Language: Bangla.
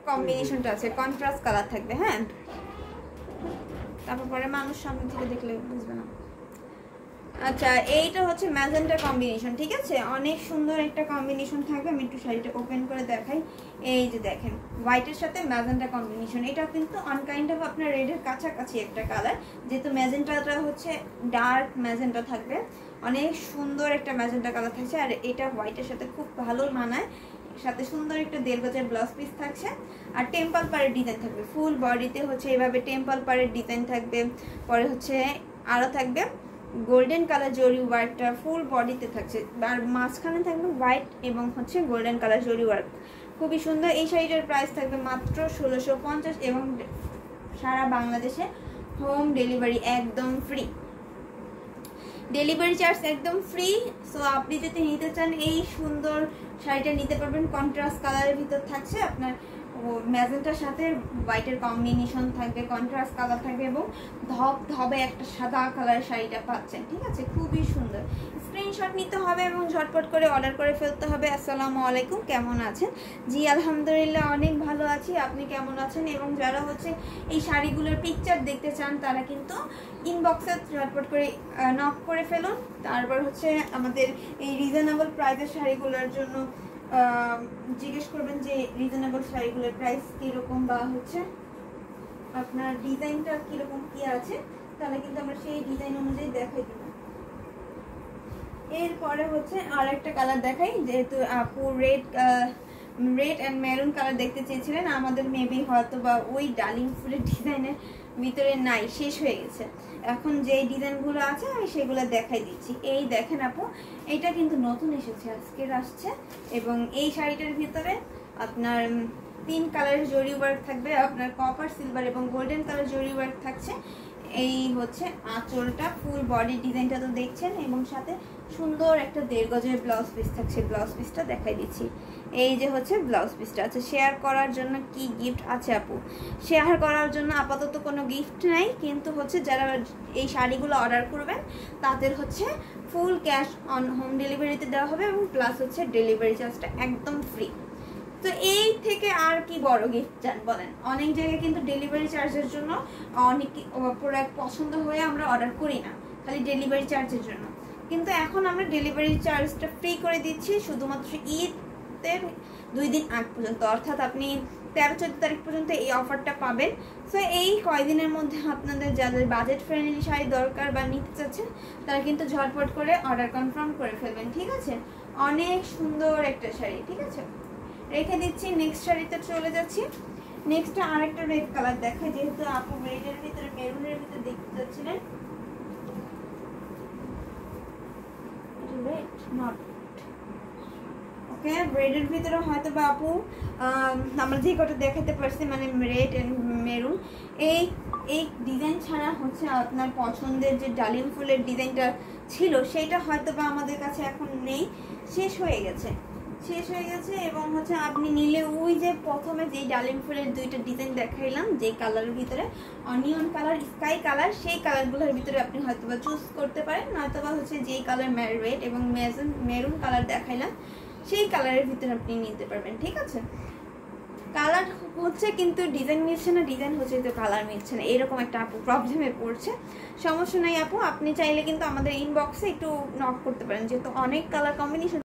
কম্বিনেশনটা আছে, কন্ট্রাস্ট কালার থাকবে। হ্যাঁ, তারপর পরে মানুষ সামনে থেকে দেখলে বুঝবে না। আচ্ছা, এইটা হচ্ছে ম্যাজেন্টা কম্বিনেশন, ঠিক আছে, অনেক সুন্দর একটা কম্বিনেশন থাকবে। আমি একটু শাড়িটা ওপেন করে দেখাই। এই যে দেখেন, হোয়াইটের সাথে ম্যাজেন্টা কম্বিনেশন। এটা কিন্তু অনকাইন্ড অফ আপনার রেডের কাছাকাছি একটা কালার, যেহেতু ম্যাজেন্টাটা হচ্ছে ডার্ক ম্যাজেন্টা থাকবে, অনেক সুন্দর একটা ম্যাজেন্টা কালার থাকছে। আর এটা হোয়াইটের সাথে খুব ভালো মানায়, সাথে সুন্দর একটা 1.5 গজের ব্লাউজ পিস থাকছে। আর টেম্পল পাড়ের ডিজাইন থাকবে, ফুল বডিতে হচ্ছে এভাবে টেম্পল পাড়ের ডিজাইন থাকবে। পরে হচ্ছে আরও থাকবে গোল্ডেন কালার জরি ওয়ার্কটা ফুল বডিতে থাকছে, আর মাঝখানে থাকবে হোয়াইট এবং হচ্ছে গোল্ডেন কালার জরি ওয়ার্ক, খুবই সুন্দর। এই শাড়িটার প্রাইস থাকবে মাত্র 1650 এবং সারা বাংলাদেশে হোম ডেলিভারি একদম ফ্রি, ডেলিভারি চার্জ একদম ফ্রি। সো আপনি যদি নিতে চান এই সুন্দর শাড়িটা নিতে পারবেন। কন্ট্রাস্ট কালারের ভিতর থাকছে আপনার ম্যাজেন্টার সাথে হোয়াইটের কম্বিনেশন থাকবে, কন্ট্রাস্ট কালার থাকবে এবং ধপ ধবে একটা সাদা কালারের শাড়িটা পাচ্ছেন, ঠিক আছে, খুবই সুন্দর। স্ক্রিনশট নিতে হবে এবং ঝটপট করে অর্ডার করে ফেলতে হবে। আসসালামু আলাইকুম, কেমন আছেন? জি আলহামদুলিল্লাহ অনেক ভালো আছি, আপনি কেমন আছেন? এবং যারা হচ্ছে এই শাড়িগুলোর পিকচার দেখতে চান তারা কিন্তু ইনবক্সে ঝটপট করে নক করে ফেলুন। তারপর হচ্ছে আমাদের এই রিজনেবল প্রাইসের শাড়িগুলোর জন্য জিজ্ঞেস করবেন যে রিজনেবল শাড়িগুলোর প্রাইস কীরকম বা হচ্ছে আপনার ডিজাইনটা কীরকম কী আছে, তাহলে কিন্তু আমরা সেই ডিজাইন অনুযায়ী দেখাই দিব। এরপরে হচ্ছে আর একটা কালার দেখাই, যেহেতু আপু রেড অ্যান্ড মেরুন কালার দেখতে চেয়েছিলেন, আমাদের মেবি হয়তো বা ওই ডালিং ফুলের ডিজাইনের ভিতরে নাই, শেষ হয়ে গেছে। এখন যেই ডিজাইনগুলো আছে আমি সেগুলো দেখাই দিচ্ছি। এই দেখেন আপু, এটা কিন্তু নতুন এসেছে, আজকের আসছে। এবং এই শাড়িটার ভিতরে আপনার 3 কালারের জরি ওয়ার্ক থাকবে, আপনার কপার, সিলভার এবং গোল্ডেন কালার জরি ওয়ার্ক থাকছে। এই হচ্ছে আঁচলটা, ফুল বডি ডিজাইনটা তো দেখছেন, এবং সাথে সুন্দর একটা 1.5 গজের ব্লাউজ পিস থাকছে। ব্লাউজ পিসটা দেখাই দিচ্ছি। এই যে হচ্ছে ব্লাউজ পিসটা আছে। শেয়ার করার জন্য কি গিফট আছে আপু? শেয়ার করার জন্য আপাতত কোনো গিফট নাই, কিন্তু হচ্ছে যারা এই শাড়িগুলো অর্ডার করবেন তাদের হচ্ছে ফুল ক্যাশ অন হোম ডেলিভারিতে দেওয়া হবে এবং প্লাস হচ্ছে ডেলিভারি চার্জটা একদম ফ্রি। তো এই থেকে আর কি বড় গিফট চান বলেন? অনেক জায়গায় কিন্তু ডেলিভারি চার্জের জন্য অনেক প্রোডাক্ট পছন্দ হয়ে আমরা অর্ডার করি না, খালি ডেলিভারি চার্জের জন্য। কিন্তু এখন আমরা ডেলিভারি চার্জটা ফ্রি করে দিচ্ছি শুধুমাত্র ঈদের 2 দিন আগ পর্যন্ত, অর্থাৎ আপনি 13-14 তারিখ পর্যন্ত এই অফারটা পাবেন। সো এই কয়দিনের মধ্যে আপনাদের যাদের বাজেট ফ্রেন্ডলি শাড়ি দরকার বা নিতে চাচ্ছেন তারা কিন্তু ঝটপট করে অর্ডার কনফার্ম করে ফেলবেন, ঠিক আছে? অনেক সুন্দর একটা শাড়ি, ঠিক আছে, রেখে দিচ্ছি। নেক্সট শাড়িতে চলে যাচ্ছি। নেক্সট আরেকটা রেড কালার দেখায়, যেহেতু আপু রেডের ভিতরে মেরুনের ভিতরে দেখতে যাচ্ছিলেন। রেড নট ওকে, রেডের ভিতরে হয়তো বা আপু আমরা যে কটা দেখাতে পারছি, মানে রেড এন্ড মেরুন, এই ডিজাইন ছাড়া হচ্ছে আপনার পছন্দের যে ডালিম ফুলের ডিজাইনটা ছিল সেটা হয়তো বা আমাদের কাছে এখন নেই, শেষ হয়ে গেছে। এবং হচ্ছে আপনি নিলে ওই যে প্রথমে যেই ডালিম ফুলের 2টা ডিজাইন দেখাইলাম, যে কালারের ভিতরে অনিয়ন কালার, স্কাই কালার, সেই কালারগুলোর ভিতরে আপনি হয়তো বা চুজ করতে পারেন, নয়তো বা হচ্ছে যেই কালার রেড এবং মেরুন কালার দেখাইলাম সেই কালারের ভিতরে আপনি নিতে পারবেন, ঠিক আছে? কালার হচ্ছে কিন্তু ডিজাইন মিলছে না, ডিজাইন হচ্ছে কিন্তু কালার মিলছে না, এরকম একটা আপু প্রবলেমে পড়ছে। সমস্যা নাই আপু, আপনি চাইলে কিন্তু আমাদের ইনবক্সে একটু নক করতে পারেন, যেহেতু অনেক কালার কম্বিনেশন